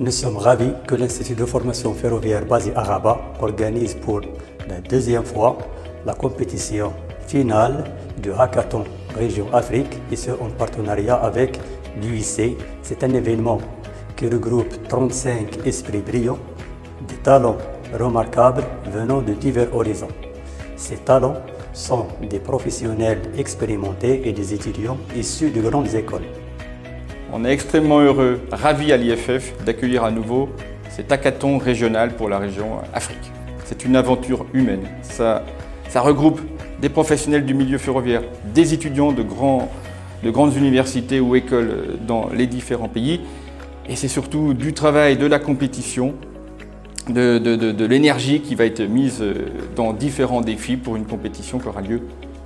Nous sommes ravis que l'Institut de formation ferroviaire basé à Rabat organise pour la deuxième fois la compétition finale du Hackathon Région Afrique, et ce en partenariat avec l'UIC. C'est un événement qui regroupe 35 esprits brillants, des talents remarquables venant de divers horizons. Ces talents sont des professionnels expérimentés et des étudiants issus de grandes écoles. On est extrêmement heureux, ravis à l'IFF d'accueillir à nouveau cet hackathon régional pour la région Afrique. C'est une aventure humaine. Ça regroupe des professionnels du milieu ferroviaire, des étudiants de grandes universités ou écoles dans les différents pays. Et c'est surtout du travail, de la compétition, de l'énergie qui va être mise dans différents défis pour une compétition qui aura lieu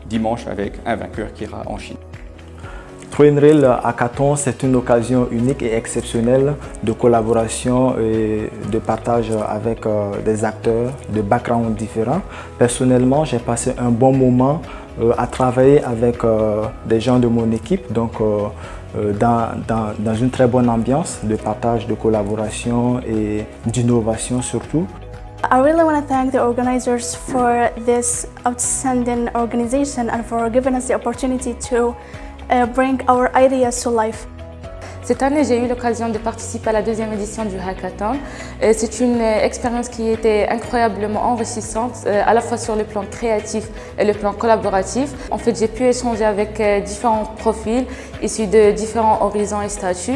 dimanche avec un vainqueur qui ira en Chine. Train Rail Hackathon, c'est une occasion unique et exceptionnelle de collaboration et de partage avec des acteurs de backgrounds différents. Personnellement, j'ai passé un bon moment à travailler avec des gens de mon équipe, donc dans une très bonne ambiance de partage, de collaboration et d'innovation surtout. I really want to thank the organizers for this outstanding organization and for giving us the opportunity to bring our ideas to life. Cette année, j'ai eu l'occasion de participer à la deuxième édition du Hackathon. C'est une expérience qui était incroyablement enrichissante, à la fois sur le plan créatif et le plan collaboratif. En fait, j'ai pu échanger avec différents profils issus de différents horizons et statuts.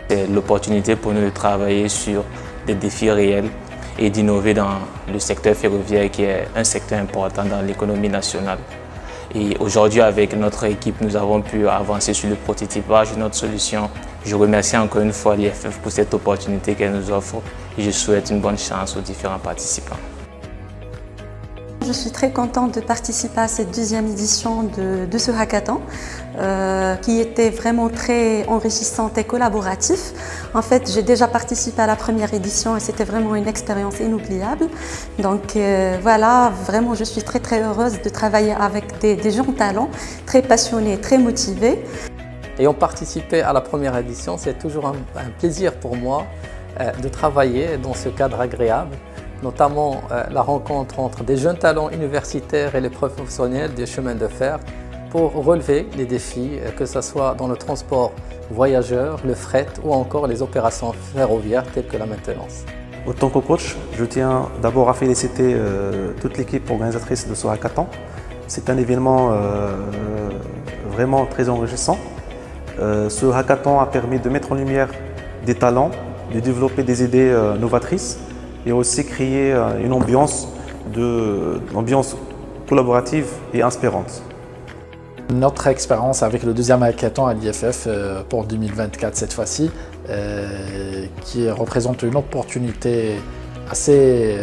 C'est l'opportunité pour nous de travailler sur des défis réels et d'innover dans le secteur ferroviaire qui est un secteur important dans l'économie nationale. Et aujourd'hui, avec notre équipe, nous avons pu avancer sur le prototypage de notre solution. Je remercie encore une fois l'IFF pour cette opportunité qu'elle nous offre et je souhaite une bonne chance aux différents participants. Je suis très contente de participer à cette deuxième édition de ce hackathon qui était vraiment très enrichissante et collaboratif. En fait, j'ai déjà participé à la première édition et c'était vraiment une expérience inoubliable. Donc voilà, vraiment je suis très heureuse de travailler avec des gens talents, très passionnés, très motivés. Ayant participé à la première édition, c'est toujours un plaisir pour moi de travailler dans ce cadre agréable, notamment la rencontre entre des jeunes talents universitaires et les professionnels des chemins de fer pour relever les défis, que ce soit dans le transport voyageurs, le fret ou encore les opérations ferroviaires telles que la maintenance. En tant que coach, je tiens d'abord à féliciter toute l'équipe organisatrice de ce hackathon. C'est un événement vraiment très enrichissant. Ce hackathon a permis de mettre en lumière des talents, de développer des idées novatrices et aussi créer une ambiance collaborative et inspirante. Notre expérience avec le deuxième hackathon à l'IFF pour 2024 cette fois-ci, qui représente une opportunité assez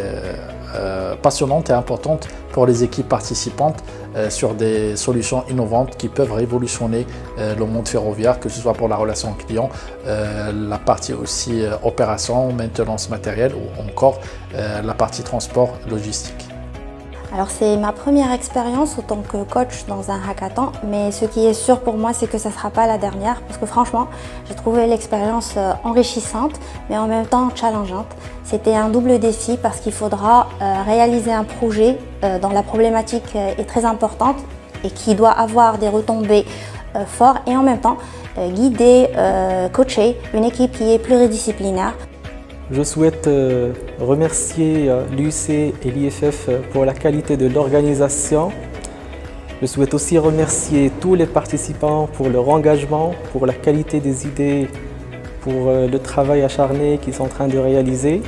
passionnante et importante pour les équipes participantes sur des solutions innovantes qui peuvent révolutionner le monde ferroviaire, que ce soit pour la relation client, la partie aussi opération, maintenance matérielle ou encore la partie transport logistique. Alors c'est ma première expérience en tant que coach dans un hackathon, mais ce qui est sûr pour moi, c'est que ça ne sera pas la dernière, parce que franchement, j'ai trouvé l'expérience enrichissante, mais en même temps challengeante. C'était un double défi parce qu'il faudra réaliser un projet dont la problématique est très importante et qui doit avoir des retombées fortes, et en même temps guider, coacher une équipe qui est pluridisciplinaire. Je souhaite remercier l'UIC et l'IFF pour la qualité de l'organisation. Je souhaite aussi remercier tous les participants pour leur engagement, pour la qualité des idées, pour le travail acharné qu'ils sont en train de réaliser.